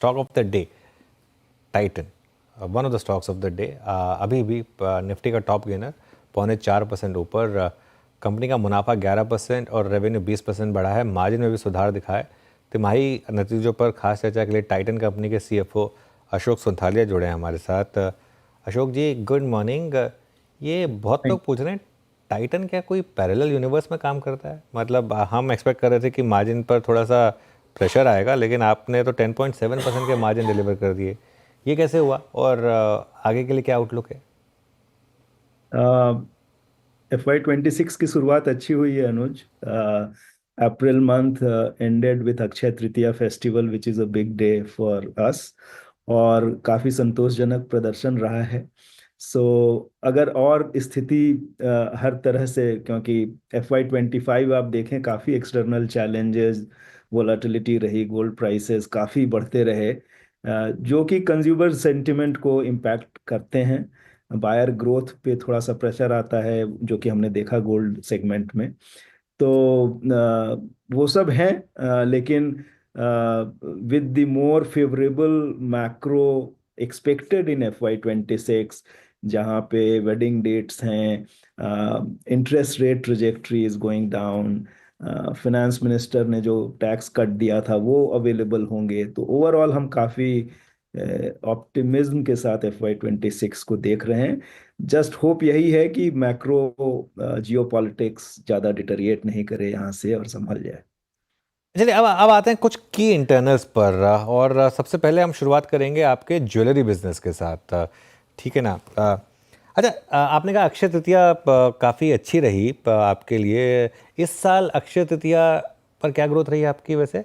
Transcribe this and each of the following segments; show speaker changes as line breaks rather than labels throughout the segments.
Stock of the day Titan, one of the stocks of the day. अभी भी Nifty का top gainer 4.25% ऊपर। Company का मुनाफा 11% और रेवेन्यू 20% बढ़ा है। मार्जिन में भी सुधार दिखा है। तिमाही नतीजों पर खास चर्चा के लिए टाइटन कंपनी के CFO अशोक सुंथालिया जुड़े हैं हमारे साथ। अशोक जी, गुड मॉर्निंग। ये बहुत लोग पूछ रहे हैं, टाइटन क्या कोई पैरेलल यूनिवर्स में काम करता है? मतलब हम एक्सपेक्ट कर रहे थे कि मार्जिन पर थोड़ा सा प्रेशर आएगा, लेकिन आपने तो 10.7% के मार्जिन डिलीवर कर दिए। ये कैसे हुआ और आगे के लिए क्या आउटलुक है?
FY 26 की शुरुआत अच्छी हुई है Anuj. April month ended with Akshaya Tritiya festival which is a big day for us, और काफ़ी संतोषजनक प्रदर्शन रहा है। सो अगर और स्थिति हर तरह से, क्योंकि FY 25 आप देखें काफ़ी एक्सटर्नल चैलेंजेस, वोलाटिलिटी रही, गोल्ड प्राइसेस काफ़ी बढ़ते रहे, जो कि कंज्यूमर सेंटिमेंट को इम्पैक्ट करते हैं। बायर ग्रोथ पे थोड़ा सा प्रेशर आता है, जो कि हमने देखा गोल्ड सेगमेंट में। तो वो सब है, लेकिन with the more favourable macro expected in FY 26, जहाँ पे वेडिंग डेट्स हैं, interest rate trajectory is going down, finance minister ने जो टैक्स कट दिया था वो अवेलेबल होंगे, तो ओवरऑल हम काफ़ी ऑप्टिमिज्म के साथ FY 26 को देख रहे हैं। जस्ट होप यही है कि मैक्रो जियो पॉलिटिक्स ज़्यादा डिटरिएट नहीं करे यहाँ से और संभल जाए।
चलिए, अब आते हैं कुछ की इंटरनल्स पर। और सबसे पहले हम शुरुआत करेंगे आपके ज्वेलरी बिजनेस के साथ। ठीक है ना? अच्छा, आपने कहा अक्षय तृतीया काफ़ी अच्छी रही आपके लिए। इस साल अक्षय तृतीया पर क्या ग्रोथ रही आपकी वैसे?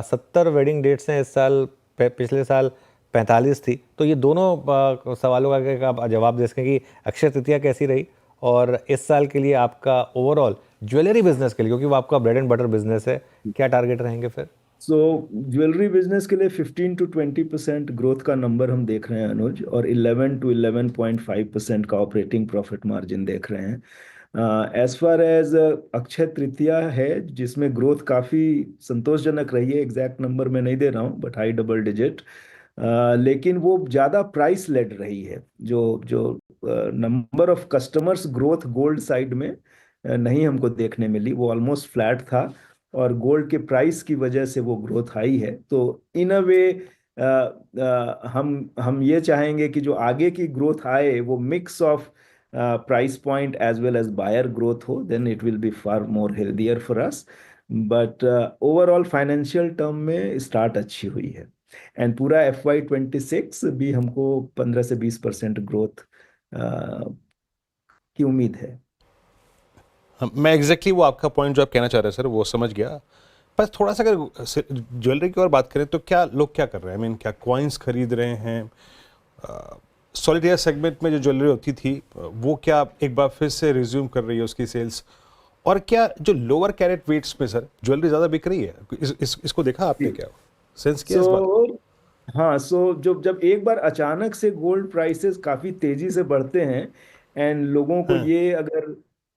70 वेडिंग डेट्स हैं इस साल, पिछले साल 45 थी। तो ये दोनों सवालों का अगर आप जवाब दे सकें कि अक्षय तृतीया कैसी रही और इस साल के लिए आपका ओवरऑल ज्वेलरी बिजनेस के लिए, क्योंकि वो आपका ब्रेड एंड बटर बिजनेस है, क्या टारगेट रहेंगे फिर?
सो ज्वेलरी बिजनेस के लिए 15 to 20% ग्रोथ का नंबर हम देख रहे हैं अनुज, और 11 to 11.5% का ऑपरेटिंग प्रॉफिट मार्जिन देख रहे हैं। As far as Akshaya Tritiya है, जिसमें ग्रोथ काफ़ी संतोषजनक रही है, एग्जैक्ट नंबर मैं नहीं दे रहा हूँ बट हाई डबल डिजिट। लेकिन वो ज़्यादा प्राइस लेड रही है। जो जो number of customers growth gold side में नहीं हमको देखने मिली, वो ऑलमोस्ट फ्लैट था, और गोल्ड के प्राइस की वजह से वो ग्रोथ आई है। तो इन अ वे हम ये चाहेंगे कि जो आगे की ग्रोथ आए वो mix of price point as well as buyer growth हो, then it will be far more healthier for us. But overall financial term में स्टार्ट अच्छी हुई है, एंड पूरा FY 26 भी हमको 15 से 20% ग्रोथ की उम्मीद है।
मैं एग्जैक्टली वो आपका पॉइंट जो आप कहना चाह रहे हैं सर वो समझ गया। पर थोड़ा सा अगर ज्वेलरी की और बात करें तो क्या लोग क्या कर रहे हैं? आई मीन क्या कॉइन्स खरीद रहे हैं? सॉलिटेयर सेगमेंट में जो ज्वेलरी होती थी वो क्या एक बार फिर से रिज्यूम कर रही है उसकी सेल्स? और क्या जो लोअर कैरेट वेट्स में सर ज्वेलरी ज़्यादा बिक रही है? इसको देखा आपने, क्या सेंस किया
सो
इस बात?
हाँ, सो जब जब एक बार अचानक से गोल्ड प्राइसेस काफी तेजी से बढ़ते हैं, एंड लोगों को
हाँ।
ये अगर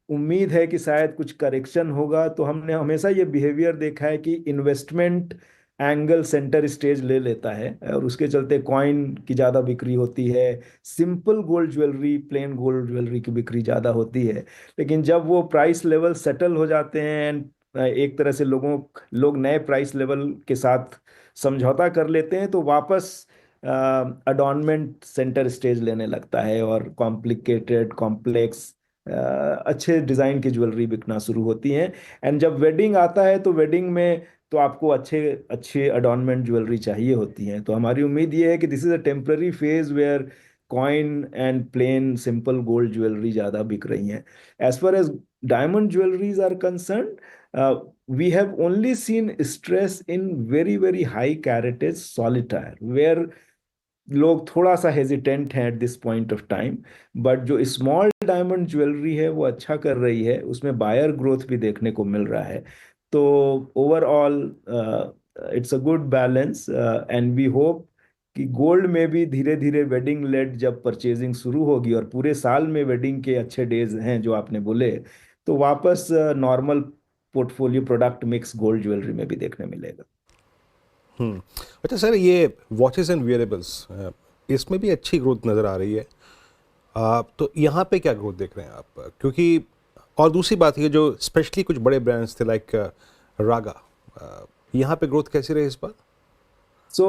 उम्मीद है कि शायद कुछ करेक्शन होगा, तो हमने हमेशा ये बिहेवियर देखा है कि इन्वेस्टमेंट एंगल सेंटर स्टेज ले लेता है, और उसके चलते कॉइन की ज्यादा बिक्री होती है, simple gold jewellery, plane gold jewellery की बिक्री ज्यादा होती है। लेकिन जब वो प्राइस लेवल सेटल हो जाते हैं, एंड एक तरह से लोग नए प्राइस लेवल के साथ समझौता कर लेते हैं, तो वापस अडॉर्नमेंट सेंटर स्टेज लेने लगता है, और कॉम्प्लिकेटेड कॉम्प्लेक्स अच्छे डिजाइन की ज्वेलरी बिकना शुरू होती है। एंड जब वेडिंग आता है, तो वेडिंग में तो आपको अच्छे अच्छे अडॉर्नमेंट ज्वेलरी चाहिए होती हैं। तो हमारी उम्मीद ये है कि this is a temporary phase where coin and plain simple gold jewellery ज्यादा बिक रही हैं। As far as diamond jewelleries are concern, we have only seen stress in very high caratage solitaire, where लोग थोड़ा सा हेजिटेंट हैं at this point of time. But जो small diamond jewellery है वो अच्छा कर रही है, उसमें बायर ग्रोथ भी देखने को मिल रहा है। तो overall it's a good balance, and we hope कि गोल्ड में भी धीरे धीरे वेडिंग लेड जब परचेजिंग शुरू होगी, और पूरे साल में वेडिंग के अच्छे डेज हैं जो आपने बोले, तो वापस normal portfolio product mix gold jewellery में भी देखने मिलेगा।
अच्छा सर, ये वॉचेस एंड वियरेबल्स, इसमें भी अच्छी ग्रोथ नज़र आ रही है। तो यहाँ पे क्या ग्रोथ देख रहे हैं आप? क्योंकि और दूसरी बात ये, जो स्पेशली कुछ बड़े ब्रांड्स थे लाइक रागा, यहाँ पे ग्रोथ कैसी रही इस बार?
सो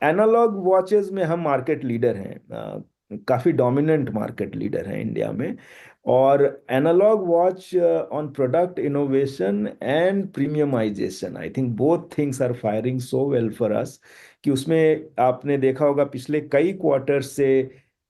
एनालॉग वॉचेस में हम मार्केट लीडर हैं, काफी डोमिनेंट मार्केट लीडर हैं इंडिया में। और analog watch on product innovation and premiumisation, I think both things are firing so well for us कि उसमें आपने देखा होगा पिछले कई क्वार्टर से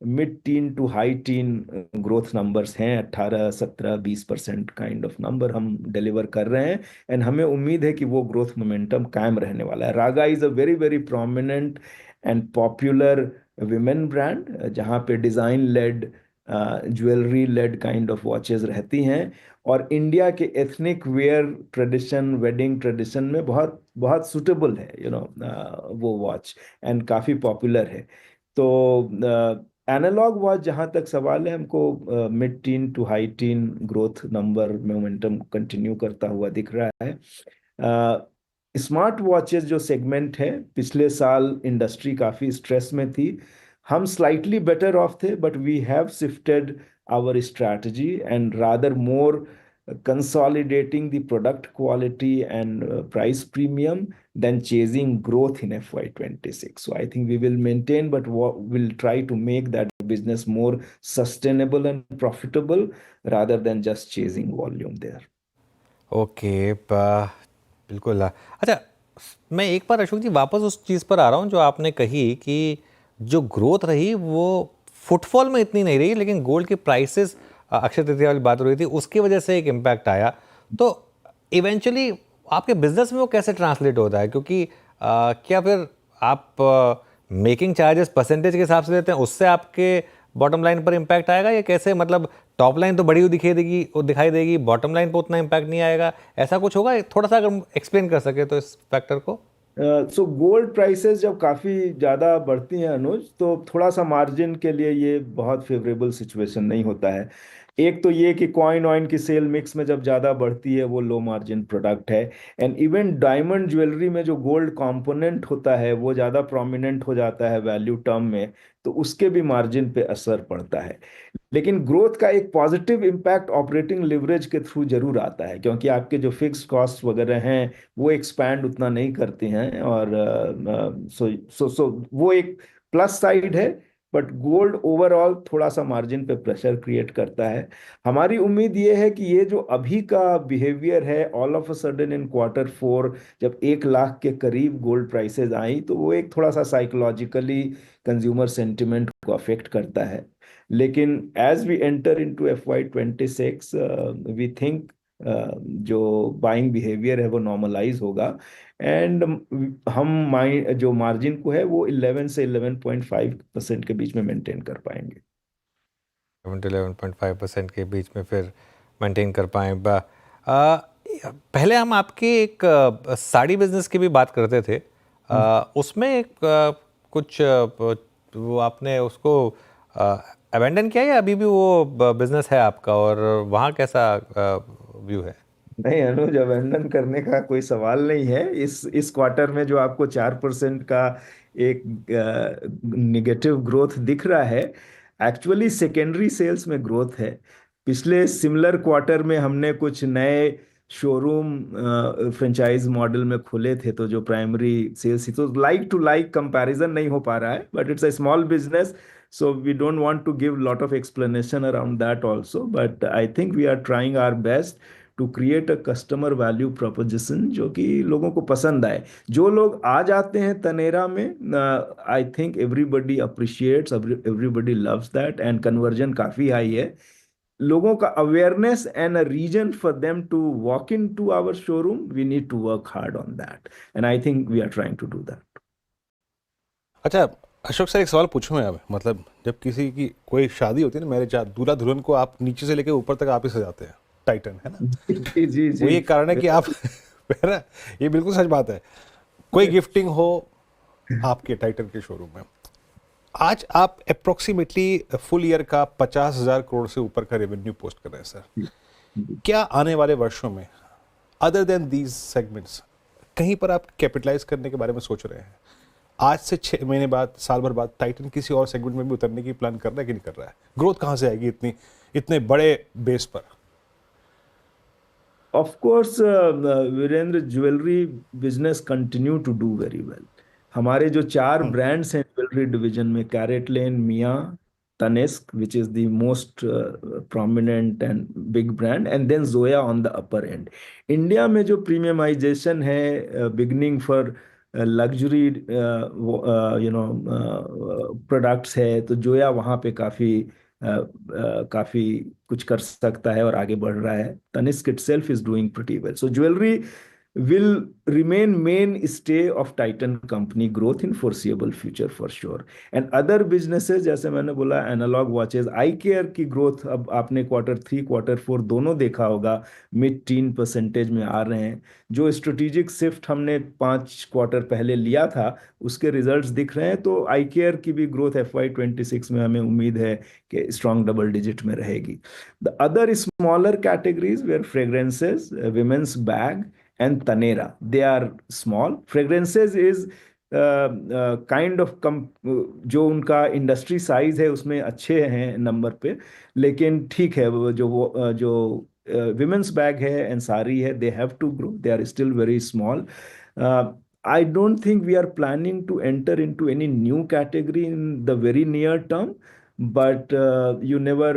mid teen to high teen growth numbers हैं, 18, 17, 20% काइंड ऑफ नंबर हम डिलीवर कर रहे हैं। एंड हमें उम्मीद है कि वो ग्रोथ मोमेंटम कायम रहने वाला है। Raga is a very very prominent and popular women brand, जहाँ पे design led, jewellery led kind of watches रहती हैं, और इंडिया के ethnic wear tradition, wedding tradition में बहुत बहुत सुटेबल है वो वॉच, एंड काफ़ी पॉपुलर है। तो एनालॉग वॉच जहाँ तक सवाल है, हमको mid teen to high teen growth number momentum continue करता हुआ दिख रहा है। स्मार्ट वॉचेस जो सेगमेंट है, पिछले साल इंडस्ट्री काफ़ी स्ट्रेस में थी, हम स्लाइटली बेटर ऑफ थे, but we have shifted our strategy and rather more consolidating the product quality and price premium than chasing growth in FY26. So I think we will maintain, but we'll try to make that business more sustainable and profitable rather than just chasing volume there.
Okay, बिल्कुल। अच्छा, मैं एक बार अशोक जी वापस उस चीज़ पर आ रहा हूँ जो आपने कही कि जो ग्रोथ रही वो फुटफॉल में इतनी नहीं रही, लेकिन गोल्ड के प्राइसेस, अक्षय तृतीया वाली बात हो रही थी, उसकी वजह से एक इम्पैक्ट आया। तो इवेंचुअली आपके बिजनेस में वो कैसे ट्रांसलेट होता है? क्योंकि क्या फिर आप मेकिंग चार्जेस परसेंटेज के हिसाब से देते हैं, उससे आपके बॉटम लाइन पर इम्पैक्ट आएगा, या कैसे? मतलब टॉप लाइन तो बड़ी हुई दिखाई देगी, बॉटम लाइन पर उतना इम्पैक्ट नहीं आएगा, ऐसा कुछ होगा? थोड़ा सा अगर एक्सप्लेन कर सके तो इस फैक्टर को।
सो गोल्ड प्राइसेस जब काफ़ी ज़्यादा बढ़ती हैं अनुज, तो थोड़ा सा मार्जिन के लिए ये बहुत फेवरेबल सिचुएशन नहीं होता है। एक तो ये कि कॉइन ऑइन की सेल मिक्स में जब ज़्यादा बढ़ती है, वो लो मार्जिन प्रोडक्ट है। एंड इवन डायमंड ज्वेलरी में जो गोल्ड कंपोनेंट होता है वो ज़्यादा प्रोमिनेंट हो जाता है वैल्यू टर्म में, तो उसके भी मार्जिन पे असर पड़ता है। लेकिन ग्रोथ का एक पॉजिटिव इम्पैक्ट ऑपरेटिंग लिवरेज के थ्रू जरूर आता है, क्योंकि आपके जो फिक्स कॉस्ट वगैरह हैं वो एक्सपैंड उतना नहीं करती हैं, और सो वो एक प्लस साइड है। बट गोल्ड ओवरऑल थोड़ा सा मार्जिन पे प्रेशर क्रिएट करता है। हमारी उम्मीद ये है कि ये जो अभी का बिहेवियर है, all of a sudden in Q4 जब 1 लाख के करीब गोल्ड प्राइसेस आई, तो वो एक थोड़ा सा साइकोलॉजिकली कंज्यूमर सेंटिमेंट को अफेक्ट करता है। लेकिन as we enter into FY26, we think जो बाइंग बिहेवियर है वो नॉर्मलाइज होगा, एंड हम जो मार्जिन को है वो 11 से 11.5% के बीच में मेंटेन कर पाएंगे।
11.5% के बीच में फिर मेंटेन कर पाएँ। पहले हम आपके एक साड़ी बिजनेस की भी बात करते थे, उसमें एक कुछ वो आपने उसको अबेंडन किया, या अभी भी वो बिजनेस है आपका, और वहाँ कैसा व्यू है?
नहीं अनुज, अबेंडन करने का कोई सवाल नहीं है। इस क्वार्टर में जो आपको 4% का एक निगेटिव ग्रोथ दिख रहा है, एक्चुअली सेकेंडरी सेल्स में ग्रोथ है। पिछले सिमिलर क्वार्टर में हमने कुछ नए शोरूम फ्रेंचाइज मॉडल में खोले थे, तो जो प्राइमरी सेल्स थी, तो लाइक टू लाइक कंपैरिजन नहीं हो पा रहा है, but it's a small business, so we don't want to give lot of explanation around that also, but I think we are trying our best to create a customer value proposition जो कि लोगों को पसंद आए। जो लोग आ जाते हैं तनेरा में, I think everybody appreciates, everybody loves that, and conversion काफी हाई है। लोगों का awareness and a reason for them to walk in to our showroom, we need to work hard on that, and I think we are trying to do that.
अच्छा Ashok sir, एक सवाल पूछूं मैं अब, मतलब जब किसी की कोई शादी होती है ना, मैरिज, दूल्हा दुल्हन को आप नीचे से लेकर ऊपर तक आप ही सजाते हैं, टाइटन, है ना?
जी जी जी,
वो ये कारण है कि आप है ना, ये बिल्कुल सच बात है। कोई गिफ्टिंग हो आपके टाइटन के शोरूम में, आज आप अप्रोक्सीमेटली फुल ईयर का 50,000 करोड़ से ऊपर का रेवेन्यू पोस्ट कर रहे हैं सर। क्या आने वाले वर्षों में, अदर देन दीज सेगमेंट्स, कहीं पर आप कैपिटलाइज करने के बारे में सोच रहे हैं? आज से 6 महीने बाद, साल भर बाद टाइटन किसी और सेगमेंट में भी उतरने की प्लान कर रहा है कि नहीं कर रहा है? ग्रोथ कहाँ से आएगी इतने बड़े बेस पर?
Of course, Virendra, jewellery business continue to do very well. हमारे जो 4 ब्रांड्स हैं ज्वेलरी डिवीजन में, CaratLane, Mia, Tanishq, which is the most prominent and big brand, and then Zoya on the upper end. India में जो प्रीमियमाइजेशन है, बिगनिंग फॉर लग्जरी प्रोडक्ट्स है, तो जोया वहाँ पे काफी कुछ कर सकता है और आगे बढ़ रहा है. Tanishq itself is doing pretty well. So jewelry will remain mainstay of Titan company growth in foreseeable future for sure. And other businesses, जैसे मैंने बोला, एनालॉग वॉचेस, आई केयर की ग्रोथ अब आपने Q3 Q4 दोनों देखा होगा, mid-teen% में आ रहे हैं. जो स्ट्रेटेजिक शिफ्ट हमने 5 क्वार्टर पहले लिया था, उसके रिजल्ट्स दिख रहे हैं. तो आई केयर की भी ग्रोथ FY26 में हमें उम्मीद है कि स्ट्रॉन्ग डबल डिजिट में रहेगी. The other smaller categories were fragrances, women's bag and Tanera, they are small. Fragrances is kind of कम, जो उनका इंडस्ट्री साइज है उसमें अच्छे हैं नंबर पे, लेकिन ठीक है. जो विमेंस बैग है एंड साड़ी है, they have to grow, they are still very small. I don't think we are planning to enter into any new category in the very near term, but you never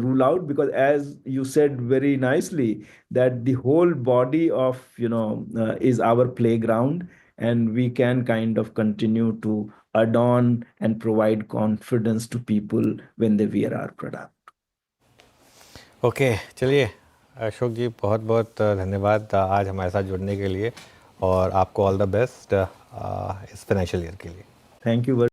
rule out, because as you said very nicely, that the whole body of is our playground, and we can kind of continue to adorn and provide confidence to people when they wear our product.
Okay चलिए अशोक जी, बहुत बहुत धन्यवाद आज हमारे साथ जुड़ने के लिए, और आपको ऑल द बेस्ट इस फाइनेंशियल ईयर के लिए.
Thank you very